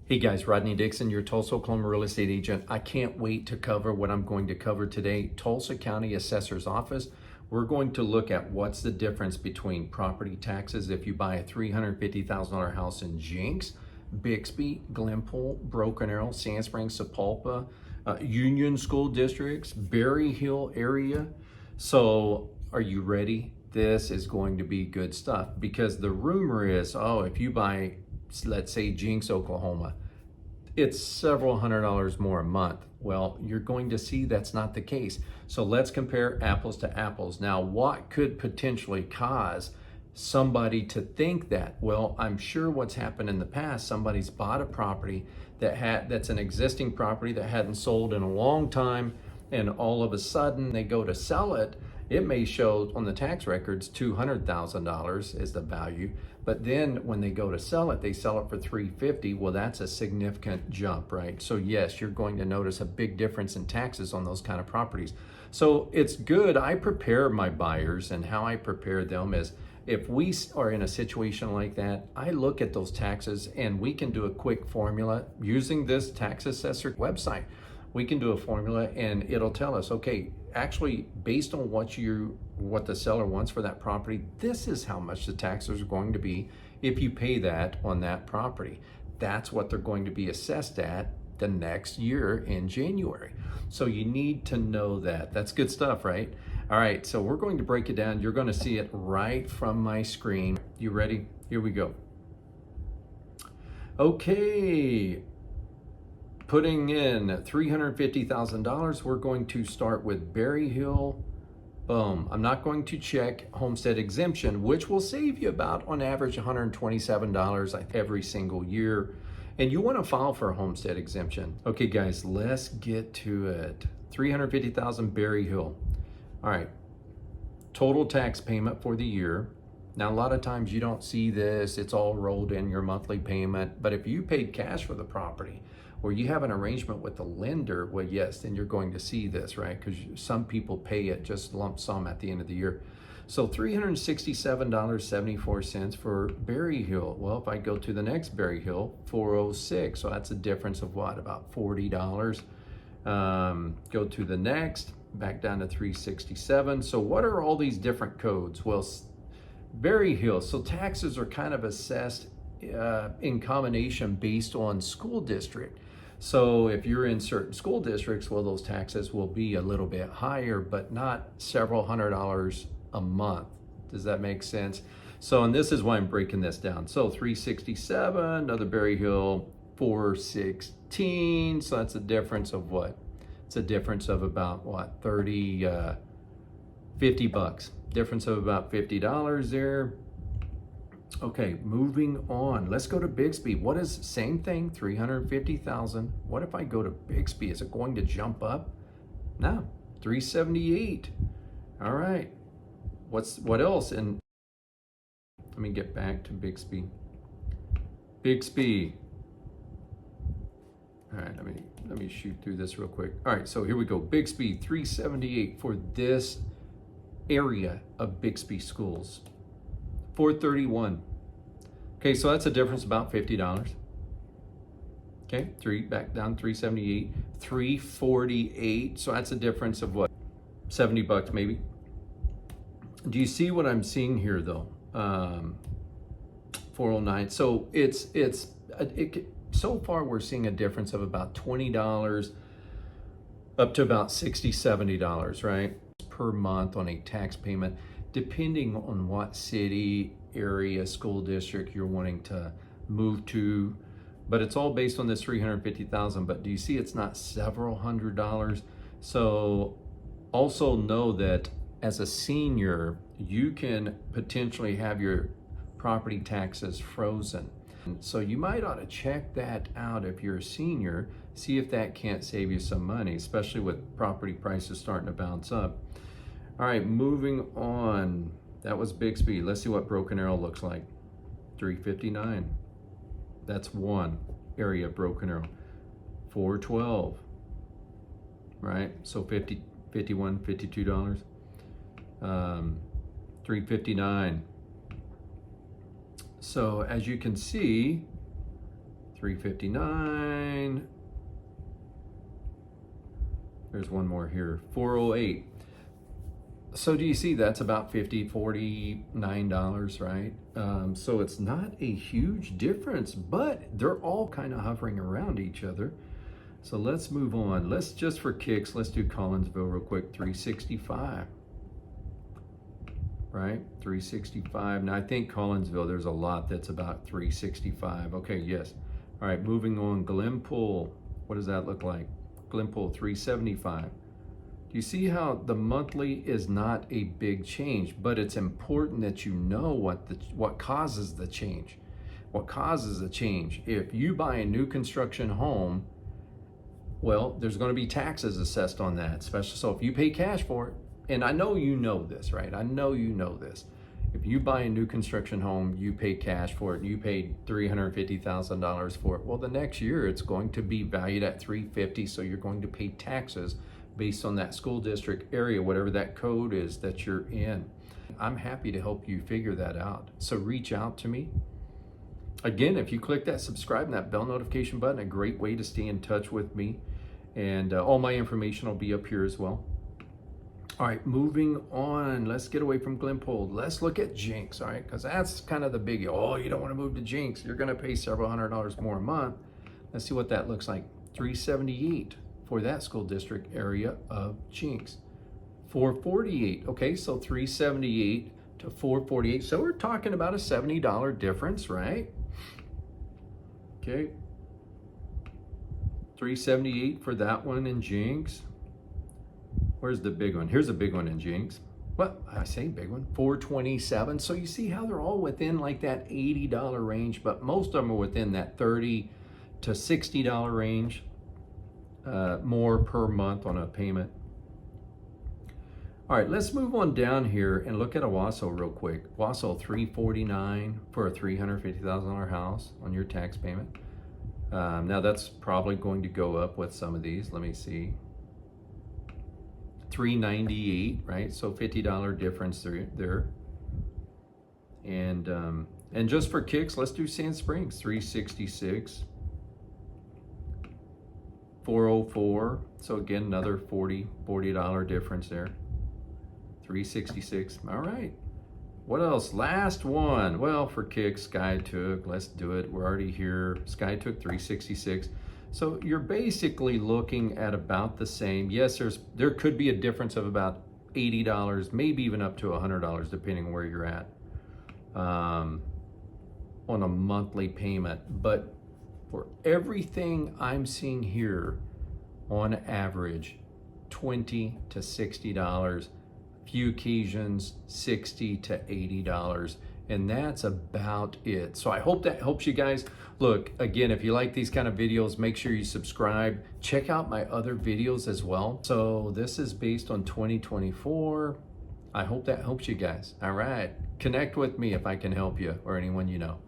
Hey guys, Rodney Dixon, your Tulsa, Oklahoma real estate agent. I can't wait to cover what I'm going to cover today. Tulsa County Assessor's Office. We're going to look at what's the difference between property taxes if you buy a $350,000 house in Jenks, Bixby, Glenpool, Broken Arrow, Sand Springs, Sapulpa, Union School Districts, Berry Hill area. So are you ready? This is going to be good stuff because the rumor is, oh, if you buy, let's say Jenks, Oklahoma, it's several $100s more a month. Well, you're going to see that's not the case. So let's compare apples to apples. Now, what could potentially cause somebody to think that? Well, I'm sure what's happened in the past, somebody's bought a property that's an existing property that hadn't sold in a long time, and all of a sudden they go to sell it. It may show on the tax records $200,000 is the value, but then when they go to sell it, they sell it for $350,000. Well, that's a significant jump, right? So yes, you're going to notice a big difference in taxes on those kind of properties. So it's good. I prepare my buyers, and how I prepare them is if we are in a situation like that, I look at those taxes and we can do a quick formula using this tax assessor website. We can do a formula and it'll tell us, okay, actually based on what the seller wants for that property, this is how much the taxes are going to be if you pay that on that property. That's what they're going to be assessed at the next year in January. So you need to know that. That's good stuff, right? All right, so we're going to break it down. You're going to see it right from my screen. You ready? Here we go. Okay. Putting in $350,000, we're going to start with Berry Hill. Boom. I'm not going to check homestead exemption, which will save you about, on average, $127 every single year. And you want to file for a homestead exemption. Okay, guys, let's get to it. $350,000 Berry Hill. All right. Total tax payment for the year. Now, a lot of times you don't see this. It's all rolled in your monthly payment. But if you paid cash for the property, or you have an arrangement with the lender, well, yes, then you're going to see this, right? Because some people pay it just lump sum at the end of the year. So $367.74 for Berry Hill. Well, if I go to the next Berry Hill, $406. So that's a difference of what, about $40. Go to the next, back down to $367. So what are all these different codes? Well, Berry Hill, so taxes are kind of assessed in combination based on school district. So if you're in certain school districts, well, those taxes will be a little bit higher, but not several $100s a month. Does that make sense? So, and this is why I'm breaking this down. So 367, another Berry Hill, 416. So that's a difference of what? It's a difference of about what, 50 bucks. Difference of about $50 there. Okay, moving on. Let's go to Bixby. What is same thing? 350,000. What if I go to Bixby? Is it going to jump up? No, 378. All right. What else? And let me get back to Bixby. Bixby. All right, let me shoot through this real quick. All right, so here we go. Bixby 378 for this area of Bixby schools. 431. Okay, so that's a difference about $50. Okay, back down 378, 348. So that's a difference of what? 70 bucks maybe. Do you see what I'm seeing here though? 409. So so far we're seeing a difference of about $20 up to about $60, $70, right? Per month on a tax payment, depending on what city, area, school district you're wanting to move to. But it's all based on this 350,000. But do you see it's not several $100s? So also know that as a senior, you can potentially have your property taxes frozen. So you might ought to check that out if you're a senior, see if that can't save you some money, especially with property prices starting to bounce up. All right, moving on. That was Bixby. Let's see what Broken Arrow looks like. 359. That's one area, Broken Arrow. 412. Right? So $51, $52. 359. So as you can see, $359. There's one more here, $408. So do you see that's about $50, $49, right? So it's not a huge difference, but they're all kind of hovering around each other. So let's move on. Let's just for kicks, let's do Collinsville real quick, 365. Right, 365. Now I think Collinsville, there's a lot that's about 365. Okay, yes. All right, moving on, Glenpool. What does that look like? Glenpool, 375. Do you see how the monthly is not a big change, but it's important that you know what causes the change. What causes the change? If you buy a new construction home, well, there's going to be taxes assessed on that, especially so if you pay cash for it. And I know you know this, right? I know you know this. If you buy a new construction home, you pay cash for it, and you paid $350,000 for it. Well, the next year it's going to be valued at $350,000, so you're going to pay taxes based on that school district area, whatever that code is that you're in. I'm happy to help you figure that out. So reach out to me. Again, if you click that subscribe and that bell notification button, a great way to stay in touch with me. And all my information will be up here as well. All right, moving on. Let's get away from Glenpool. Let's look at Jenks, all right? Because that's kind of the biggie. Oh, you don't want to move to Jenks. You're going to pay several $100s more a month. Let's see what that looks like. $378 for that school district area of Jenks. $448. Okay, so $378 to $448. So we're talking about a $70 difference, right? Okay. $378 for that one in Jenks. Where's the big one? Here's a big one in Jenks. Well, I say big one, $427. So you see how they're all within like that $80 range, but most of them are within that $30 to $60 range, more per month on a payment. All right, let's move on down here and look at Owasso real quick. Owasso, $349 for a $350,000 house on your tax payment. Now that's probably going to go up with some of these. Let me see. $398, right? So $50 difference there. And just for kicks, let's do Sand Springs, $366. $404. So again, another $40 difference there. $366. All right. What else? Last one. Well, for kicks, Sky took. Let's do it. We're already here. Sky took $366. So you're basically looking at about the same. Yes, there could be a difference of about $80, maybe even up to $100, depending on where you're at on a monthly payment. But for everything I'm seeing here, on average, $20 to $60. Few occasions, $60 to $80. And that's about it. So I hope that helps you guys. Look, again, if you like these kind of videos, make sure you subscribe. Check out my other videos as well. So this is based on 2024. I hope that helps you guys. All right. Connect with me if I can help you or anyone you know.